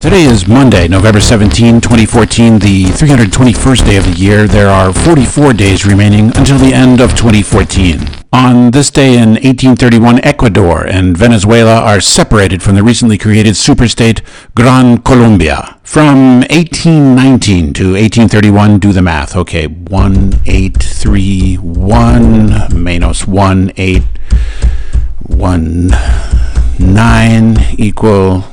Today is Monday, November 17, 2014, the 321st day of the year. There are 44 days remaining until the end of 2014. On this day in 1831, Ecuador and Venezuela are separated from the recently created superstate Gran Colombia. From 1819 to 1831, do the math. Okay, 1831 menos 1819 equal...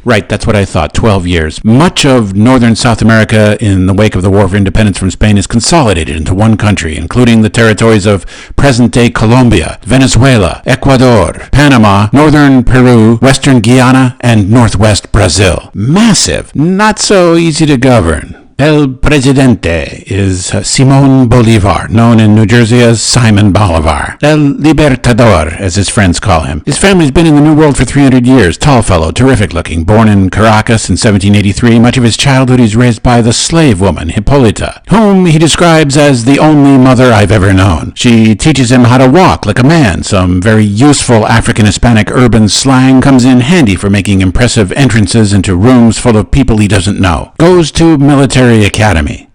Right, that's what I thought, 12 years. Much of northern South America in the wake of the War for Independence from Spain is consolidated into one country, including the territories of present-day Colombia, Venezuela, Ecuador, Panama, northern Peru, western Guyana, and northwest Brazil. Massive, not so easy to govern. El Presidente is Simón Bolivar, known in New Jersey as Simon Bolivar. El Libertador, as his friends call him. His family's been in the New World for 300 years. Tall fellow, terrific looking. Born in Caracas in 1783, much of his childhood he's raised by the slave woman, Hippolyta, whom he describes as the only mother I've ever known. She teaches him how to walk like a man. Some very useful African-Hispanic urban slang comes in handy for making impressive entrances into rooms full of people he doesn't know. Goes to military academy.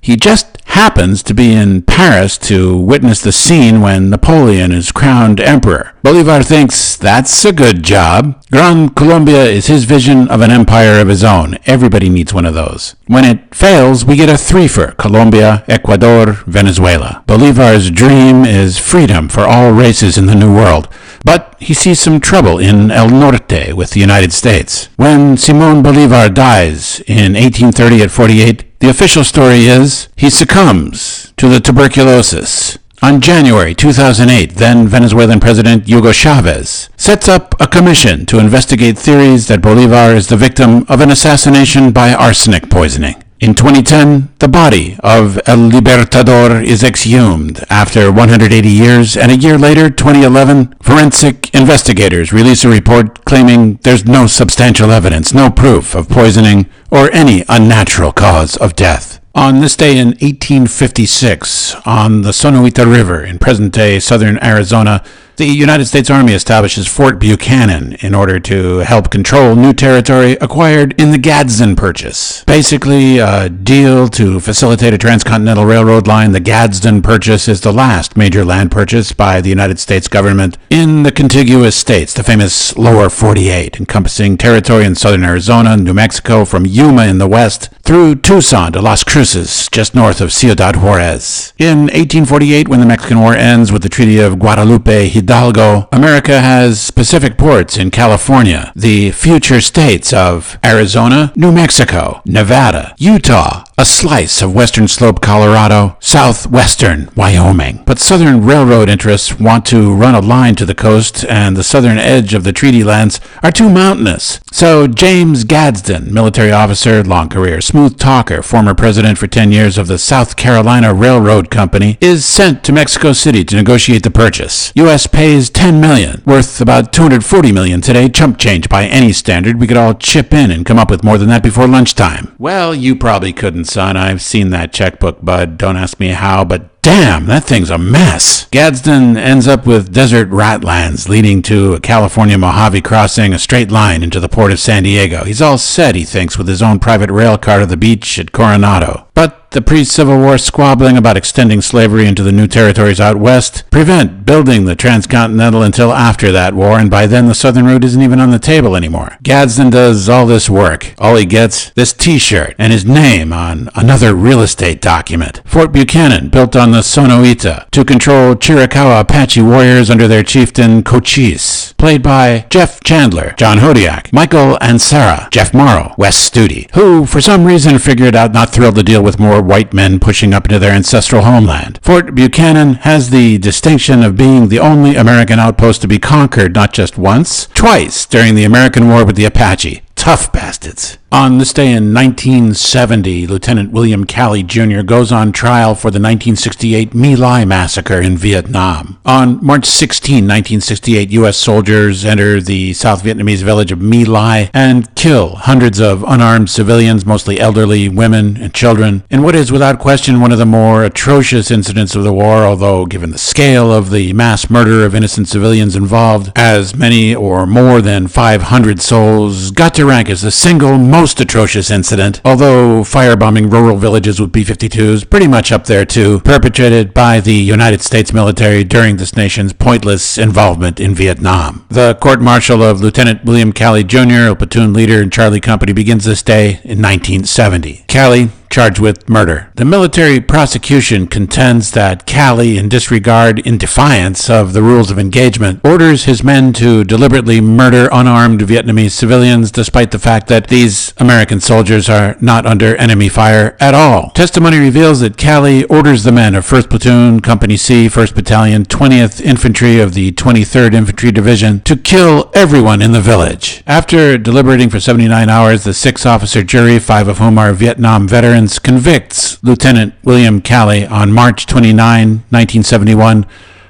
He just happens to be in Paris to witness the scene when Napoleon is crowned emperor. Bolivar thinks that's a good job. Gran Colombia is his vision of an empire of his own. Everybody needs one of those. When it fails, we get a threefer: Colombia, Ecuador, Venezuela. Bolivar's dream is freedom for all races in the New World. But he sees some trouble in El Norte with the United States. When Simón Bolivar dies in 1830 at 48, the official story is he succumbs to the tuberculosis. On January 2008, then Venezuelan President Hugo Chavez sets up a commission to investigate theories that Bolivar is the victim of an assassination by arsenic poisoning. In 2010, the body of El Libertador is exhumed after 180 years, and a year later, 2011, forensic investigators release a report claiming there's no substantial evidence, no proof of poisoning or any unnatural cause of death. On this day in 1856, on the Sonoita River in present-day southern Arizona, the United States Army establishes Fort Buchanan in order to help control new territory acquired in the Gadsden Purchase. Basically, a deal to facilitate a transcontinental railroad line. The Gadsden Purchase is the last major land purchase by the United States government in the contiguous states, the famous Lower 48, encompassing territory in southern Arizona, New Mexico, from Yuma in the west through Tucson to Las Cruces, just north of Ciudad Juarez. In 1848, when the Mexican War ends with the Treaty of Guadalupe Hidalgo, America has specific ports in California, the future states of Arizona, New Mexico, Nevada, Utah, a slice of western slope Colorado, southwestern Wyoming. But southern railroad interests want to run a line to the coast, and the southern edge of the treaty lands are too mountainous. So James Gadsden, military officer, long career, smooth talker, former president for 10 years of the South Carolina Railroad Company, is sent to Mexico City to negotiate the purchase. U.S. pays $10 million, worth about $240 million today, chump change by any standard. We could all chip in and come up with more than that before lunchtime. Well, you probably couldn't, son. I've seen that checkbook, bud. Don't ask me how, but damn, that thing's a mess. Gadsden ends up with desert ratlands leading to a California Mojave crossing, a straight line into the port of San Diego. He's all set, he thinks, with his own private rail car to the beach at Coronado. But the pre-Civil War squabbling about extending slavery into the new territories out west prevent building the transcontinental until after that war, and by then the southern route isn't even on the table anymore. Gadsden does all this work. All he gets, this t-shirt and his name on another real estate document. Fort Buchanan, built on the Sonoita to control Chiricahua Apache warriors under their chieftain Cochise, played by Jeff Chandler, John Hodiak, Michael Ansara, Jeff Morrow, Wes Studi, who for some reason figured out not thrilled to deal with more white men pushing up into their ancestral homeland. Fort Buchanan has the distinction of being the only American outpost to be conquered not just once, twice during the American War with the Apache. Tough bastards. On this day in 1970, Lieutenant William Calley Jr. goes on trial for the 1968 My Lai Massacre in Vietnam. On March 16, 1968, U.S. soldiers enter the South Vietnamese village of My Lai and kill hundreds of unarmed civilians, mostly elderly, women, and children, in what is without question one of the more atrocious incidents of the war, although given the scale of the mass murder of innocent civilians involved, as many or more than 500 souls got to rank as the single most atrocious incident, although firebombing rural villages with B-52s pretty much up there too, perpetrated by the United States military during this nation's pointless involvement in Vietnam. The court-martial of Lieutenant William Calley Jr., a platoon leader in Charlie Company, begins this day in 1970. Calley, charged with murder. The military prosecution contends that Calley, in defiance of the rules of engagement, orders his men to deliberately murder unarmed Vietnamese civilians, despite the fact that these American soldiers are not under enemy fire at all. Testimony reveals that Calley orders the men of 1st Platoon, Company C, 1st Battalion, 20th Infantry of the 23rd Infantry Division to kill everyone in the village. After deliberating for 79 hours, the 6-officer jury, 5 of whom are Vietnam veterans, convicts Lieutenant William Calley on March 29, 1971,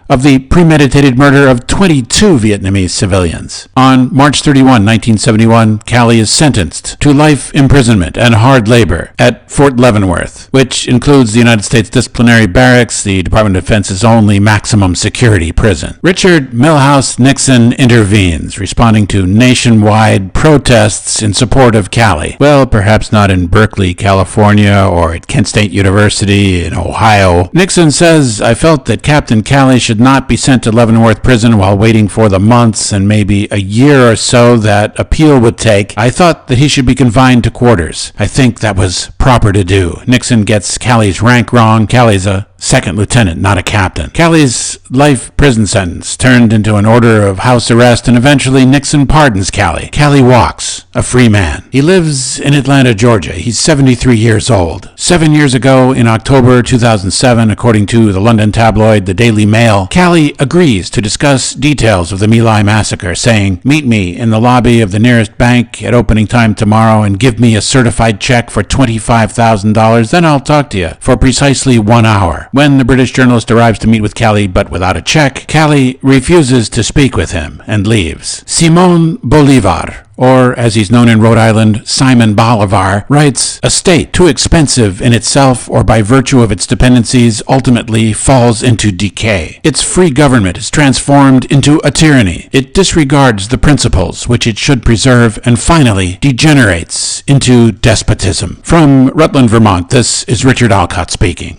of the premeditated murder of 22 Vietnamese civilians. On March 31, 1971, Calley is sentenced to life imprisonment and hard labor at Fort Leavenworth, which includes the United States Disciplinary Barracks, the Department of Defense's only maximum security prison. Richard Milhous Nixon intervenes, responding to nationwide protests in support of Calley. Well, perhaps not in Berkeley, California, or at Kent State University in Ohio. Nixon says, "I felt that Captain Calley should not be sent to Leavenworth prison while waiting for the months and maybe a year or so that appeal would take. I thought that he should be confined to quarters. I think that was proper to do." Nixon gets Calley's rank wrong. Calley's a 2nd lieutenant, not a captain. Calley's life prison sentence turned into an order of house arrest, and eventually Nixon pardons Calley. Calley walks, a free man. He lives in Atlanta, Georgia. He's 73 years old. 7 years ago, in October 2007, according to the London tabloid The Daily Mail, Calley agrees to discuss details of the My Lai Massacre, saying, "Meet me in the lobby of the nearest bank at opening time tomorrow and give me a certified check for $25,000, then I'll talk to you for precisely 1 hour. When the British journalist arrives to meet with Calley, but without a check, Calley refuses to speak with him and leaves. Simon Bolivar, or as he's known in Rhode Island, Simon Bolivar, writes, "A state too expensive in itself or by virtue of its dependencies ultimately falls into decay. Its free government is transformed into a tyranny. It disregards the principles which it should preserve and finally degenerates into despotism." From Rutland, Vermont, this is Richard Alcott speaking.